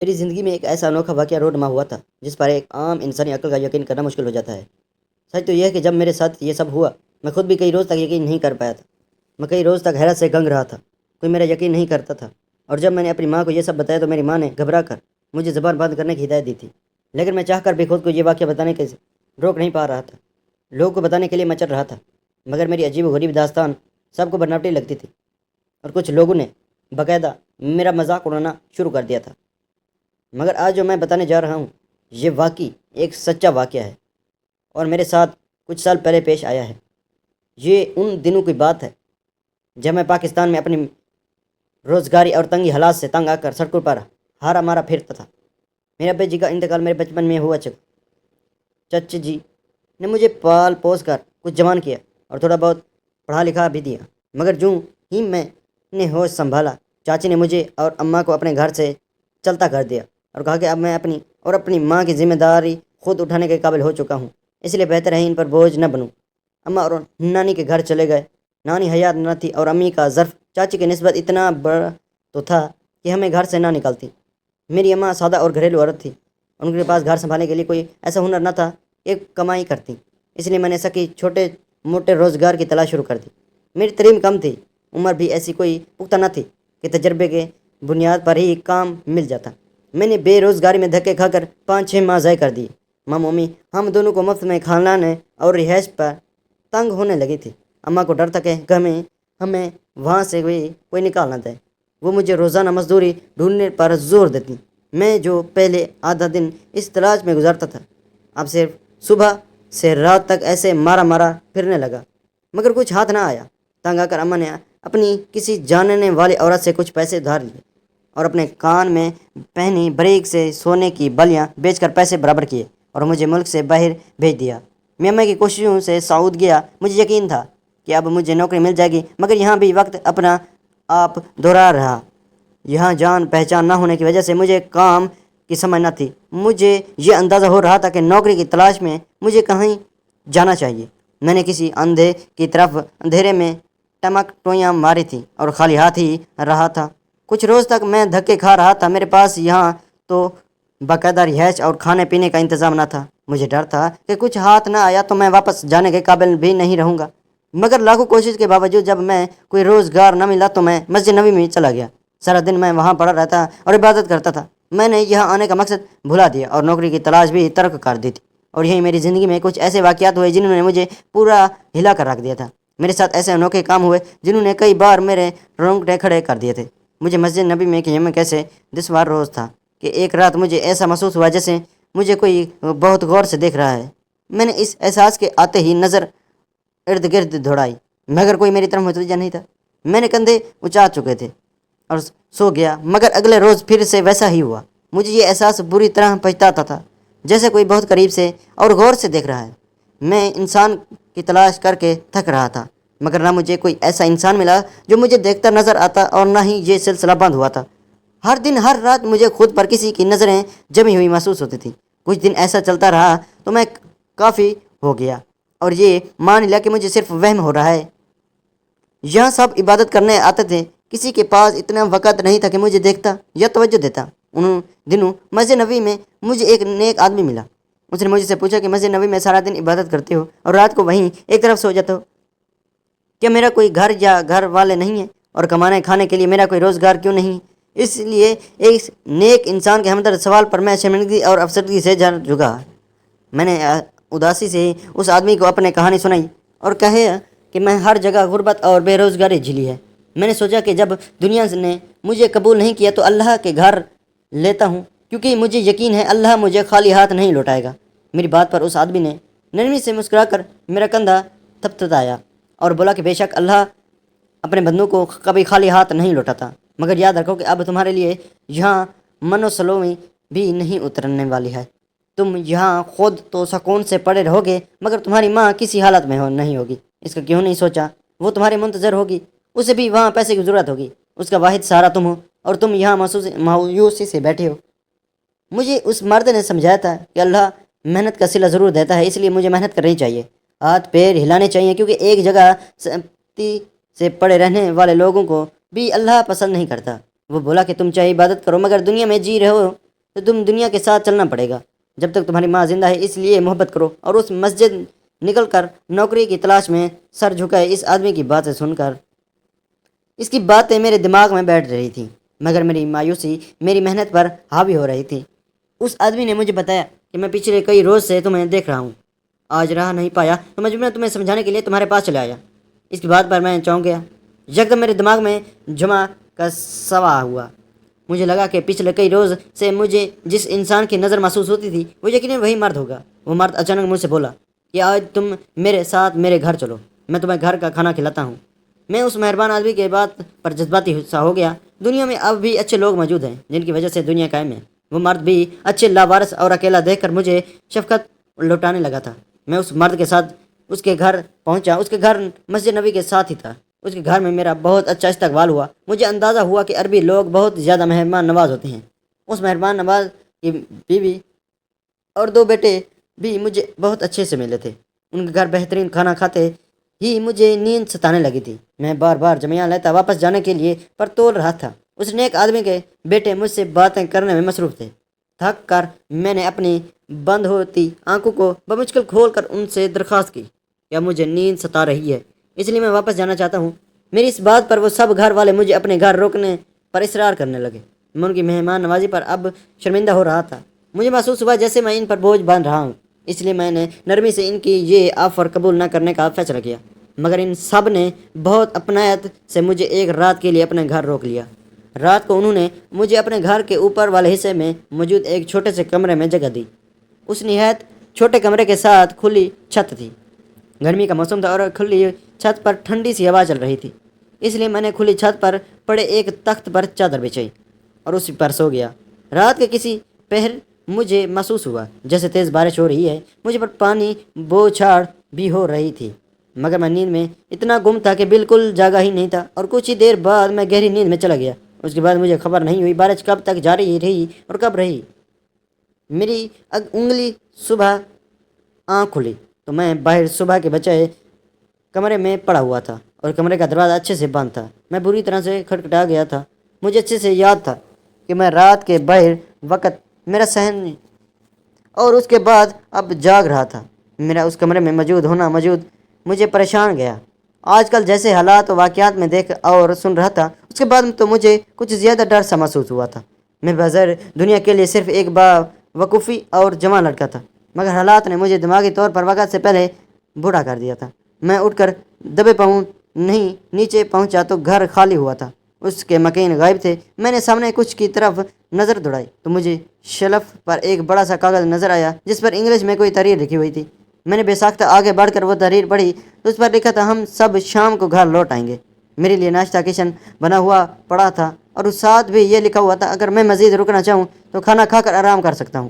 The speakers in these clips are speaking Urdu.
میری زندگی میں ایک ایسا انوکھا واقعہ رونما ہوا تھا جس پر ایک عام انسانی عقل کا یقین کرنا مشکل ہو جاتا ہے۔ سچ تو یہ ہے کہ جب میرے ساتھ یہ سب ہوا، میں خود بھی کئی روز تک یقین نہیں کر پایا تھا۔ میں کئی روز تک حیرت سے گنگ رہا تھا، کوئی میرا یقین نہیں کرتا تھا۔ اور جب میں نے اپنی ماں کو یہ سب بتایا تو میری ماں نے گھبرا کر مجھے زبان بند کرنے کی ہدایت دی تھی، لیکن میں چاہ کر بھی خود کو یہ واقعہ بتانے کے روک نہیں پا رہا تھا۔ لوگوں کو بتانے کے لیے میں چل رہا تھا، مگر میری عجیب و غریب داستان سب کو بناوٹی لگتی تھی، اور کچھ لوگوں نے باقاعدہ میرا مذاق اڑانا شروع کر دیا تھا۔ مگر آج جو میں بتانے جا رہا ہوں، یہ واقعی ایک سچا واقعہ ہے، اور میرے ساتھ کچھ سال پہلے پیش آیا ہے۔ یہ ان دنوں کی بات ہے جب میں پاکستان میں اپنی روزگاری اور تنگی حالات سے تنگ آ کر سڑکوں پر ہارا مارا پھرتا تھا۔ میرے ابے جی کا انتقال میرے بچپن میں ہوا چچ جی نے مجھے پال پوس کر کچھ جوان کیا اور تھوڑا بہت پڑھا لکھا بھی دیا، مگر جو ہی میں نے ہوش سنبھالا، چاچی نے مجھے اور اماں کو اپنے گھر سے چلتا کر دیا اور کہا کہ اب میں اپنی ماں کی ذمہ داری خود اٹھانے کے قابل ہو چکا ہوں، اس لیے بہتر ہے ان پر بوجھ نہ بنوں۔ اماں اور نانی کے گھر چلے گئے۔ نانی حیات نہ تھی اور امی کا ظرف چاچی کی نسبت اتنا بڑا تو تھا کہ ہمیں گھر سے نہ نکلتی۔ میری اماں سادہ اور گھریلو عورت تھی، ان کے پاس گھر سنبھالنے کے لیے کوئی ایسا ہنر نہ تھا کہ کمائی کرتی، اس لیے میں نے سکی چھوٹے موٹے روزگار کی تلاش شروع کر دی۔ میری تعلیم کم تھی، عمر بھی ایسی کوئی پختہ نہ تھی کہ تجربے کے بنیاد پر ہی کام مل جاتا۔ میں نے بے روزگاری میں دھکے کھا کر 5-6 ماہ ضائع کر دیے۔ ماں ممی ہم دونوں کو مفت میں کھانے اور رہائش پر تنگ ہونے لگی تھی۔ اماں کو ڈر تھا کہ ہمیں وہاں سے کوئی نکال نہ دے، وہ مجھے روزانہ مزدوری ڈھونڈنے پر زور دیتی۔ میں جو پہلے آدھا دن اس تلاش میں گزارتا تھا، اب صرف صبح سے رات تک ایسے مارا مارا پھرنے لگا، مگر کچھ ہاتھ نہ آیا۔ تنگ آ کر اماں نے اپنی کسی جاننے والی عورت سے کچھ پیسے ادھار لیے اور اپنے کان میں پہنی بریک سے سونے کی بلیاں بیچ کر پیسے برابر کیے اور مجھے ملک سے باہر بھیج دیا۔ میں اماں کی کوششوں سے سعود گیا۔ مجھے یقین تھا کہ اب مجھے نوکری مل جائے گی، مگر یہاں بھی وقت اپنا آپ دہرا رہا۔ یہاں جان پہچان نہ ہونے کی وجہ سے مجھے کام کی سمجھ نہ تھی۔ مجھے یہ اندازہ ہو رہا تھا کہ نوکری کی تلاش میں مجھے کہیں جانا چاہیے۔ میں نے کسی اندھے کی طرف اندھیرے میں ٹمک ٹوئیاں ماری تھی اور خالی ہاتھ ہی رہا تھا۔ کچھ روز تک میں دھکے کھا رہا تھا۔ میرے پاس یہاں تو باقاعدہ رہائش اور کھانے پینے کا انتظام نہ تھا۔ مجھے ڈر تھا کہ کچھ ہاتھ نہ آیا تو میں واپس جانے کے قابل بھی نہیں رہوں گا، مگر لاکھوں کوشش کے باوجود جب میں کوئی روزگار نہ ملا تو میں مسجد نبوی میں چلا گیا۔ سارا دن میں وہاں پڑا رہتا اور عبادت کرتا تھا۔ میں نے یہاں آنے کا مقصد بھلا دیا اور نوکری کی تلاش بھی ترک کر دی تھی، اور یہی میری زندگی میں کچھ ایسے واقعات ہوئے جنہوں نے مجھے پورا ہلا کر رکھ دیا تھا۔ میرے ساتھ ایسے انوکھے کام ہوئے جنہوں نے کئی بار میرے رونگٹے کھڑے کر دیے تھے۔ مجھے مسجد نبی میں قیام کیسے دشوار روز تھا کہ ایک رات مجھے ایسا محسوس ہوا جیسے مجھے کوئی بہت غور سے دیکھ رہا ہے۔ میں نے اس احساس کے آتے ہی نظر ارد گرد دوڑائی، مگر کوئی میری طرف متوجہ نہیں تھا۔ میں نے کندھے اچا چکے تھے اور سو گیا، مگر اگلے روز پھر سے ویسا ہی ہوا۔ مجھے یہ احساس بری طرح پہچاتا تھا، جیسے کوئی بہت قریب سے اور غور سے دیکھ رہا ہے۔ میں انسان کی تلاش کر کے تھک رہا تھا، مگر نہ مجھے کوئی ایسا انسان ملا جو مجھے دیکھتا نظر آتا اور نہ ہی یہ سلسلہ بند ہوا تھا۔ ہر دن ہر رات مجھے خود پر کسی کی نظریں جمی ہوئی محسوس ہوتی تھیں۔ کچھ دن ایسا چلتا رہا تو میں کافی ہو گیا اور یہ مان لیا کہ مجھے صرف وہم ہو رہا ہے۔ یہاں سب عبادت کرنے آتے تھے، کسی کے پاس اتنا وقت نہیں تھا کہ مجھے دیکھتا یا توجہ دیتا۔ ان دنوں مسجد نبوی میں مجھے ایک نیک آدمی ملا۔ اس نے مجھ سے پوچھا کہ مسجد نبوی میں سارا دن عبادت کرتے ہو اور رات کو وہیں ایک طرف سو جاتے ہو، کیا میرا کوئی گھر یا گھر والے نہیں ہیں اور کمانے کھانے کے لیے میرا کوئی روزگار کیوں نہیں؟ اس لیے ایک نیک انسان کے ہمدرد سوال پر میں شرمندگی اور افسردگی سے جھکا۔ میں نے اداسی سے اس آدمی کو اپنی کہانی سنائی اور کہے کہ میں ہر جگہ غربت اور بے روزگاری جھیلی ہے۔ میں نے سوچا کہ جب دنیا نے مجھے قبول نہیں کیا تو اللہ کے گھر لیتا ہوں، کیونکہ مجھے یقین ہے اللہ مجھے خالی ہاتھ نہیں لوٹائے گا۔ میری بات پر اس آدمی نے نرمی سے مسکرا کر میرا کندھا تھپتھپایا اور بولا کہ بے شک اللہ اپنے بندوں کو کبھی خالی ہاتھ نہیں لوٹاتا، مگر یاد رکھو کہ اب تمہارے لیے یہاں من و سلومی بھی نہیں اترنے والی ہے۔ تم یہاں خود تو سکون سے پڑے رہو گے، مگر تمہاری ماں کسی حالت میں نہیں ہوگی۔ اس کا کیوں نہیں سوچا؟ وہ تمہارے منتظر ہوگی، اسے بھی وہاں پیسے کی ضرورت ہوگی، اس کا واحد سہارا تم ہو اور تم یہاں مایوسی سے بیٹھے ہو۔ مجھے اس مرد نے سمجھایا تھا کہ اللہ محنت کا صلہ ضرور دیتا ہے، اس لیے مجھے محنت کرنی چاہیے، ہاتھ پیر ہلانے چاہیے، کیونکہ ایک جگہ سختی سے پڑے رہنے والے لوگوں کو بھی اللہ پسند نہیں کرتا۔ وہ بولا کہ تم چاہے عبادت کرو مگر دنیا میں جی رہو تو تم دنیا کے ساتھ چلنا پڑے گا جب تک تمہاری ماں زندہ ہے، اس لیے محبت کرو۔ اور اس مسجد نکل کر نوکری کی تلاش میں سر جھکائے اس آدمی کی باتیں سن کر اس کی باتیں میرے دماغ میں بیٹھ رہی تھیں، مگر میری مایوسی میری محنت پر حاوی ہو رہی تھی۔ اس آدمی نے مجھے بتایا کہ میں پچھلے کئی روز سے تمہیں دیکھ رہا ہوں، آج رہ نہیں پایا تو مجبوراً تمہیں سمجھانے کے لیے تمہارے پاس چلا آیا۔ اس کی بات پر میں چونک گیا۔ یکدم میرے دماغ میں جمع کا سوا ہوا۔ مجھے لگا کہ پچھلے کئی روز سے مجھے جس انسان کی نظر محسوس ہوتی تھی وہ یقیناً وہی مرد ہوگا۔ وہ مرد اچانک مجھ سے بولا کہ آج تم میرے ساتھ میرے گھر چلو، میں تمہیں گھر کا کھانا کھلاتا ہوں۔ میں اس مہربان آدمی کے بات پر جذباتی سا ہو گیا۔ دنیا میں اب بھی اچھے لوگ موجود ہیں جن کی وجہ سے دنیا قائم ہے۔ وہ مرد بھی اچھے لاوارث اور اکیلا دیکھ کر مجھے شفقت لوٹانے لگا تھا۔ میں اس مرد کے ساتھ اس کے گھر پہنچا۔ اس کے گھر مسجد نبی کے ساتھ ہی تھا۔ اس کے گھر میں میرا بہت اچھا استقبال ہوا۔ مجھے اندازہ ہوا کہ عربی لوگ بہت زیادہ مہمان نواز ہوتے ہیں۔ اس مہربان نواز کی بیوی اور 2 بیٹے بھی مجھے بہت اچھے سے ملے تھے۔ ان کے گھر بہترین کھانا کھاتے ہی مجھے نیند ستانے لگی تھی۔ میں بار بار جمعہ لیتا واپس جانے کے لیے پر تول رہا تھا۔ اس نیک آدمی کے بیٹے مجھ سے باتیں کرنے میں مصروف تھے۔ تھک کر میں نے اپنی بند ہوتی آنکھوں کو بمشکل کھول کر ان سے درخواست کی، کیا مجھے نیند ستا رہی ہے، اس لیے میں واپس جانا چاہتا ہوں۔ میری اس بات پر وہ سب گھر والے مجھے اپنے گھر روکنے پر اصرار کرنے لگے۔ میں ان کی مہمان نوازی پر اب شرمندہ ہو رہا تھا۔ مجھے محسوس ہوا جیسے میں ان پر بوجھ باندھ رہا ہوں، اس لیے میں نے نرمی سے ان کی یہ آفر قبول نہ کرنے کا فیصلہ کیا۔ مگر ان سب نے بہت اپنائیت سے مجھے ایک رات کے لیے اپنے گھر روک لیا۔ رات کو انہوں نے مجھے اپنے گھر کے اوپر والے حصے میں موجود ایک چھوٹے سے کمرے میں جگہ دی۔ اس نہایت چھوٹے کمرے کے ساتھ کھلی چھت تھی۔ گرمی کا موسم تھا اور کھلی چھت پر ٹھنڈی سی ہوا چل رہی تھی، اس لیے میں نے کھلی چھت پر پڑے ایک تخت پر چادر بچھائی اور اسی پر سو گیا۔ رات کے کسی پہر مجھے محسوس ہوا جیسے تیز بارش ہو رہی ہے، مجھے پر پانی بوچھاڑ بھی ہو رہی تھی، مگر میں نیند میں اتنا گم تھا کہ بالکل جاگا ہی نہیں تھا، اور کچھ ہی دیر بعد میں گہری نیند میں چلا گیا۔ اس کے بعد مجھے خبر نہیں ہوئی بارش کب تک جاری رہی اور کب رہی۔ میری انگلی صبح آنکھ کھلی تو میں باہر صبح کے بچے کمرے میں پڑا ہوا تھا اور کمرے کا دروازہ اچھے سے بند تھا۔ میں بری طرح سے کھٹکھٹا گیا تھا۔ مجھے اچھے سے یاد تھا کہ میں رات کے باہر وقت میرا صحن اور اس کے بعد اب جاگ رہا تھا۔ میرا اس کمرے میں موجود ہونا مجھے پریشان گیا۔ آج کل جیسے حالات و واقعات میں دیکھ اور سن رہا تھا، اس کے بعد تو مجھے کچھ زیادہ ڈر سا محسوس ہوا تھا۔ میں بظاہر دنیا کے لیے صرف ایک باوقوفی اور جوان لڑکا تھا، مگر حالات نے مجھے دماغی طور پر وقت سے پہلے بوڑھا کر دیا تھا۔ میں اٹھ کر دبے پاؤں نیچے پہنچا تو گھر خالی ہوا تھا، اس کے مکین غائب تھے۔ میں نے سامنے کچھ کی طرف نظر دوڑائی تو مجھے شیلف پر ایک بڑا سا کاغذ نظر آیا جس پر انگلش میں کوئی تحریر لکھی ہوئی تھی۔ میں نے بے ساختہ آگے بڑھ کر وہ تحریر پڑھی تو اس پر لکھا تھا، ہم سب شام کو گھر لوٹ آئیں گے۔ میرے لیے ناشتہ کچن بنا ہوا پڑا تھا اور اس ساتھ بھی یہ لکھا ہوا تھا، اگر میں مزید رکنا چاہوں تو کھانا کھا کر آرام کر سکتا ہوں۔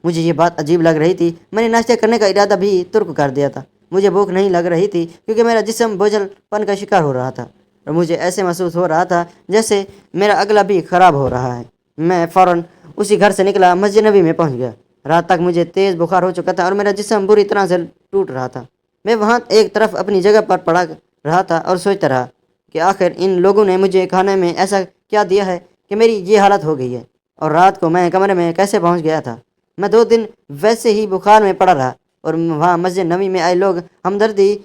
مجھے یہ بات عجیب لگ رہی تھی۔ میں نے ناشتہ کرنے کا ارادہ بھی ترک کر دیا تھا۔ مجھے بھوک نہیں لگ رہی تھی کیونکہ میرا جسم بوجھل پن کا شکار ہو رہا تھا اور مجھے ایسے محسوس ہو رہا تھا جیسے میرا اگلا بھی خراب ہو رہا ہے۔ میں فوراً اسی گھر سے نکلا، مسجد نبی میں پہنچ گیا۔ رات تک مجھے تیز بخار ہو چکا تھا اور میرا جسم بری طرح سے ٹوٹ رہا تھا۔ میں وہاں ایک طرف اپنی جگہ پر پڑا رہا تھا اور سوچتا رہا کہ آخر ان لوگوں نے مجھے کھانے میں ایسا کیا دیا ہے کہ میری یہ حالت ہو گئی ہے، اور رات کو میں کمرے میں کیسے پہنچ گیا تھا۔ میں 2 دن ویسے ہی بخار میں پڑا رہا اور وہاں مسجد نبی میں آئے لوگ ہمدردی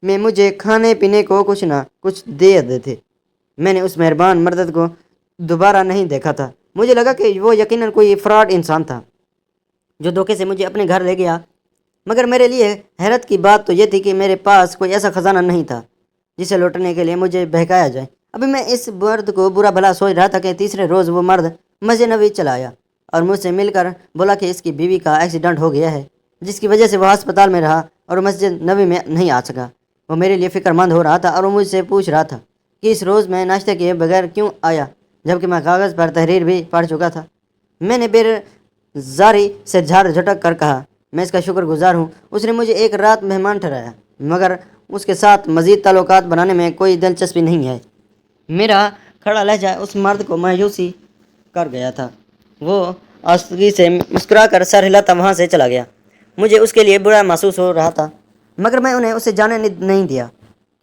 میں مجھے کھانے پینے کو کچھ نہ کچھ دے دیتے تھے۔ میں نے اس مہربان مرد کو دوبارہ نہیں دیکھا تھا۔ مجھے لگا کہ وہ یقیناً کوئی فراڈ انسان تھا جو دھوکے سے مجھے اپنے گھر لے گیا، مگر میرے لیے حیرت کی بات تو یہ تھی کہ میرے پاس کوئی ایسا خزانہ نہیں تھا جسے لوٹنے کے لیے مجھے بہکایا جائے۔ ابھی میں اس مرد کو برا بھلا سوچ رہا تھا کہ تیسرے روز وہ مرد مسجد نبی چلا آیا اور مجھ سے مل کر بولا کہ اس کی بیوی کا ایکسیڈنٹ ہو گیا ہے، جس کی وجہ سے وہ ہسپتال میں رہا اور مسجد نبی میں نہیں آ سکا۔ وہ میرے لیے فکر مند ہو رہا تھا اور وہ مجھ سے پوچھ رہا تھا کہ اس روز میں ناشتہ کیے بغیر کیوں آیا، جبکہ میں کاغذ پر تحریر بھی پڑھ چکا تھا۔ میں نے بیزاری سے جھاڑ جھٹک کر کہا، میں اس کا شکر گزار ہوں، اس نے مجھے ایک رات مہمان ٹھہرایا، مگر اس کے ساتھ مزید تعلقات بنانے میں کوئی دلچسپی نہیں ہے۔ میرا کھڑا لہجہ اس مرد کو مایوسی کر گیا تھا۔ وہ آستگی سے مسکرا کر سر ہلاتا وہاں سے چلا گیا۔ مجھے اس کے لیے برا محسوس ہو رہا تھا، مگر میں انہیں اسے جانے نہیں دیا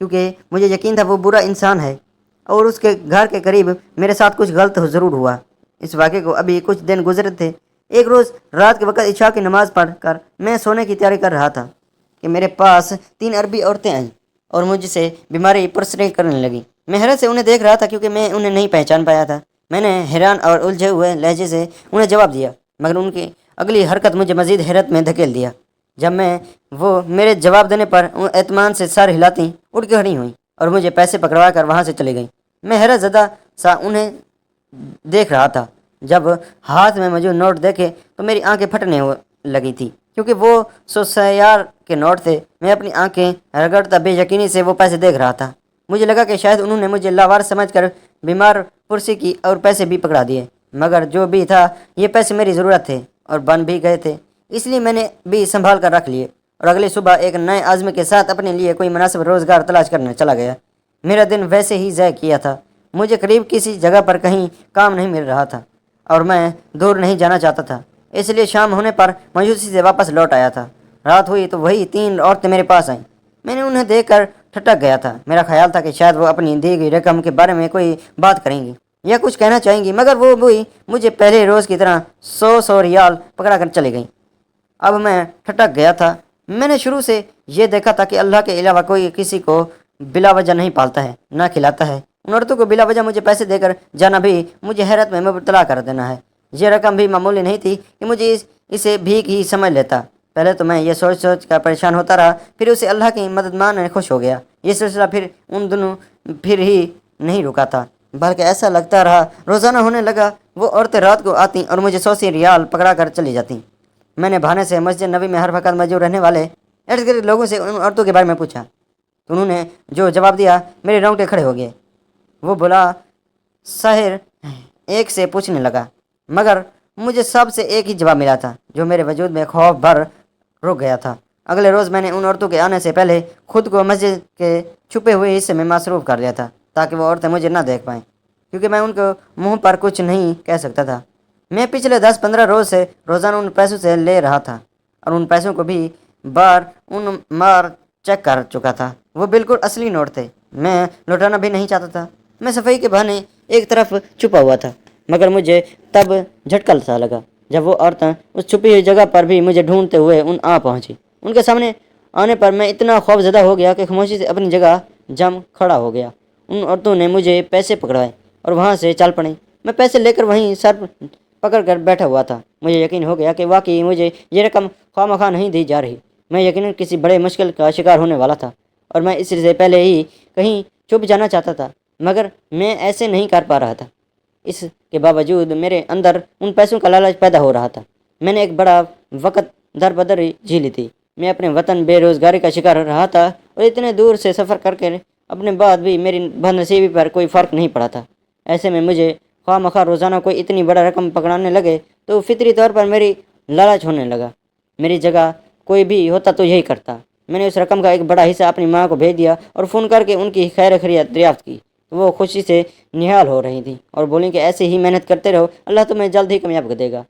کیونکہ مجھے یقین تھا وہ برا انسان ہے اور اس کے گھر کے قریب میرے ساتھ کچھ غلط ضرور ہوا۔ اس واقعے کو ابھی کچھ دن گزرے تھے۔ ایک روز رات کے وقت عشاء کی نماز پڑھ کر میں سونے کی تیاری کر رہا تھا کہ میرے پاس 3 عربی عورتیں آئیں اور مجھ سے بیماری پرسریں کرنے لگیں۔ میں حیرت سے انہیں دیکھ رہا تھا کیونکہ میں انہیں نہیں پہچان پایا تھا۔ میں نے حیران اور الجھے ہوئے لہجے سے انہیں جواب دیا، مگر ان کی اگلی حرکت مجھے مزید حیرت میں دھکیل دیا جب وہ میرے جواب دینے پر اطمینان سے سر ہلاتی اٹھ کے کھڑی ہوئیں اور مجھے پیسے پکڑوا کر وہاں سے چلی گئیں۔ میں حیرت زدہ سا انہیں دیکھ رہا تھا۔ جب ہاتھ میں موجود نوٹ دیکھے تو میری آنکھیں پھٹنے لگی تھی کیونکہ وہ 100 سیار کے نوٹ تھے۔ میں اپنی آنکھیں رگڑتا بے یقینی سے وہ پیسے دیکھ رہا تھا۔ مجھے لگا کہ شاید انہوں نے مجھے لاوارث سمجھ کر بیمار پرسی کی اور پیسے بھی پکڑا دیے، مگر جو بھی تھا یہ پیسے میری ضرورت تھے اور بن بھی گئے تھے، اس لیے میں نے بھی سنبھال کر رکھ لیے اور اگلی صبح ایک نئے عزم کے ساتھ اپنے لیے کوئی مناسب روزگار تلاش کرنے چلا گیا۔ میرا دن ویسے ہی ضائع کیا تھا۔ مجھے قریب کسی جگہ پر کہیں کام نہیں مل رہا تھا اور میں دور نہیں جانا چاہتا تھا، اس لیے شام ہونے پر مایوسی سے واپس لوٹ آیا تھا۔ رات ہوئی تو وہی 3 عورتیں میرے پاس آئیں۔ میں نے انہیں دیکھ کر ٹھٹک گیا تھا۔ میرا خیال تھا کہ شاید وہ اپنی دی گئی رقم کے بارے میں کوئی بات کریں گی یا کچھ کہنا چاہیں گی، مگر وہ بھی مجھے پہلے روز کی طرح 100 ریال پکڑا کر چلے گئیں۔ اب میں ٹھٹک گیا تھا۔ میں نے شروع سے یہ دیکھا تھا کہ اللہ کے علاوہ کوئی کسی کو بلا وجہ نہیں پالتا ہے، نہ کھلاتا ہے۔ ان عورتوں کو بلا وجہ مجھے پیسے دے کر جانا بھی مجھے حیرت میں مبتلا کر دینا ہے۔ یہ رقم بھی معمولی نہیں تھی کہ مجھے اسے بھیک ہی سمجھ لیتا۔ پہلے تو میں یہ سوچ کر پریشان ہوتا رہا، پھر اسے اللہ کی مدد ماننے خوش ہو گیا۔ یہ سلسلہ پھر ہی نہیں رکا تھا، بلکہ ایسا لگتا رہا روزانہ ہونے لگا۔ وہ عورتیں رات کو آتیں اور مجھے 100 ریال پکڑا کر چلی جاتیں۔ میں نے بہانے سے مسجد نبی میں ہر وقت موجود رہنے والے ارد گرد لوگوں سے ان عورتوں کے بارے میں پوچھا تو انہوں نے جو جواب دیا میرے رونگٹے کھڑے ہو گئے۔ وہ بلا ساحر ایک سے پوچھنے لگا، مگر مجھے سب سے ایک ہی جواب ملا تھا جو میرے وجود میں خوف بھر رک گیا تھا۔ اگلے روز میں نے ان عورتوں کے آنے سے پہلے خود کو مسجد کے چھپے ہوئے حصے میں مصروف کر لیا تھا تاکہ وہ عورتیں مجھے نہ دیکھ پائیں، کیونکہ میں ان کو منہ پر کچھ نہیں کہہ سکتا تھا۔ میں پچھلے 10-15 روز سے روزانہ ان پیسوں سے لے رہا تھا اور ان پیسوں کو بھی مار چیک کر چکا تھا۔ وہ بالکل اصلی نوٹ تھے، میں لوٹانا بھی نہیں چاہتا تھا۔ میں صفائی کے بہانے ایک طرف چھپا ہوا تھا، مگر مجھے تب جھٹکا سا لگا جب وہ عورتیں اس چھپی ہوئی جگہ پر بھی مجھے ڈھونڈتے ہوئے آ پہنچی۔ ان کے سامنے آنے پر میں اتنا خوف زدہ ہو گیا کہ خاموشی سے اپنی جگہ جم کھڑا ہو گیا۔ ان عورتوں نے مجھے پیسے پکڑائے اور وہاں سے چل پڑیں۔ میں پیسے لے کر وہیں سر پکڑ کر بیٹھا ہوا تھا۔ مجھے یقین ہو گیا کہ واقعی مجھے یہ رقم خواہ نہیں دی جا رہی۔ میں یقیناً کسی بڑے مشکل کا شکار ہونے والا تھا اور میں اس سے پہلے ہی کہیں چھپ جانا چاہتا تھا، مگر میں ایسے نہیں کر پا رہا تھا۔ اس کے باوجود میرے اندر ان پیسوں کا لالچ پیدا ہو رہا تھا۔ میں نے ایک بڑا وقت در بدر جی لی تھی۔ میں اپنے وطن بے روزگاری کا شکار رہا تھا اور اتنے دور سے سفر کر کے اپنے بعد بھی میری بدنصیبی پر کوئی فرق نہیں پڑا تھا۔ ایسے میں مجھے خواہ مخواہ روزانہ کوئی اتنی بڑا رقم پکڑانے لگے تو فطری طور پر میری لالچ ہونے لگا۔ میری جگہ کوئی بھی ہوتا تو یہی کرتا۔ میں نے اس رقم کا ایک بڑا حصہ اپنی ماں کو بھیج دیا اور فون کر کے ان کی خیر خیریت دریافت کی۔ وہ خوشی سے نہال ہو رہی تھیں اور بولیں کہ ایسے ہی محنت کرتے رہو، اللہ تمہیں جلد ہی کامیاب کر دے گا۔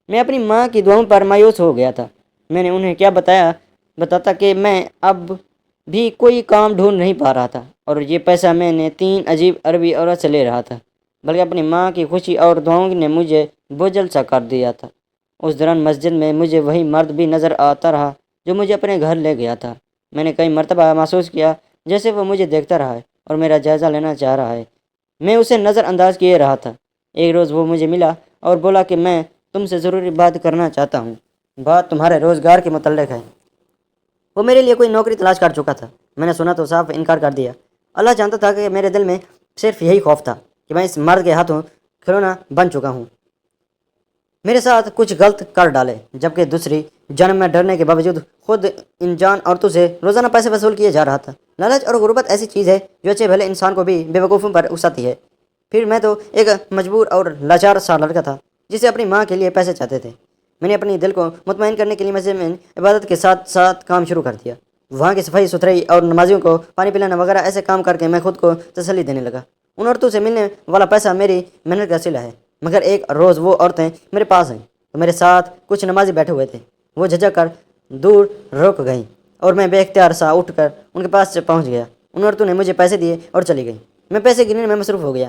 میں اپنی ماں کی دعاؤں پر مایوس ہو گیا تھا۔ میں نے انہیں کیا بتاتا کہ میں اب بھی کوئی کام ڈھونڈ نہیں پا رہا تھا اور یہ پیسہ میں نے 3 عجیب عربی عورت سے لے رہا تھا، بلکہ اپنی ماں کی خوشی اور دعاؤں نے مجھے بوجھل سا کر دیا تھا۔ اس دوران مسجد میں مجھے وہی مرد بھی نظر آتا رہا جو مجھے اپنے گھر لے گیا تھا۔ میں نے کئی مرتبہ محسوس کیا جیسے وہ مجھے دیکھتا رہا ہے اور میرا جائزہ لینا چاہ رہا ہے۔ میں اسے نظر انداز کیے رہا تھا۔ ایک روز وہ مجھے ملا اور بولا کہ میں تم سے ضروری بات کرنا چاہتا ہوں۔ بات تمہارے روزگار کے متعلق ہے۔ وہ میرے لیے کوئی نوکری تلاش کر چکا تھا۔ میں نے سنا تو صاف انکار کر دیا۔ اللہ جانتا تھا کہ میرے دل میں صرف یہی خوف تھا کہ میں اس مرد کے ہاتھوں کھلونا بن چکا ہوں، میرے ساتھ کچھ غلط کر ڈالے، جبکہ دوسری جانب میں ڈرنے کے باوجود خود ان جان عورتوں سے روزانہ پیسے وصول کیے جا رہا تھا۔ لالچ اور غربت ایسی چیز ہے جو اچھے بھلے انسان کو بھی بے وقوفوں پر اکساتی ہے۔ پھر میں تو ایک مجبور اور لاچار سا لڑکا تھا جسے اپنی ماں کے لیے پیسے چاہتے تھے۔ میں نے اپنی دل کو مطمئن کرنے کے لیے مسجد میں عبادت کے ساتھ ساتھ کام شروع کر دیا۔ وہاں کی صفائی ستھرائی اور نمازیوں کو پانی پلانا وغیرہ ایسے کام کر کے میں خود کو تسلی دینے لگا۔ ان عورتوں سے ملنے والا پیسہ میری محنت کا صلہ ہے، مگر ایک روز وہ عورتیں میرے پاس آئیں تو میرے ساتھ کچھ نمازی بیٹھے ہوئے تھے۔ وہ جھجک کر دور رک گئیں اور میں بے اختیار سا اٹھ کر ان کے پاس سے پہنچ گیا۔ ان عورتوں نے مجھے پیسے دیے اور چلی گئیں۔ میں پیسے گننے میں مصروف ہو گیا۔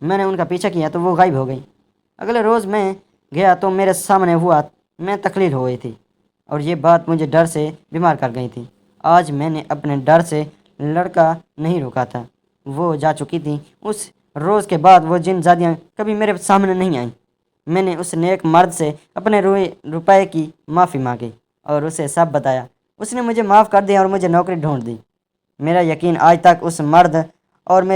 میں نے ان کا پیچھا کیا تو وہ غائب ہو گئی۔ اگلے روز میں گیا تو میرے سامنے ہوا میں تقریر ہو گئی تھی اور یہ بات مجھے ڈر سے بیمار کر گئی تھی۔ آج میں نے اپنے ڈر سے لڑکا نہیں روکا تھا، وہ جا چکی تھیں۔ اس روز کے بعد وہ جن زادیاں کبھی میرے سامنے نہیں آئیں۔ میں نے اس نیک مرد سے اپنے روپے کی معافی مانگی اور اسے سب بتایا۔ اس نے مجھے معاف کر دیا اور مجھے نوکری ڈھونڈ دی۔ میرا یقین آج تک اس مرد اور میری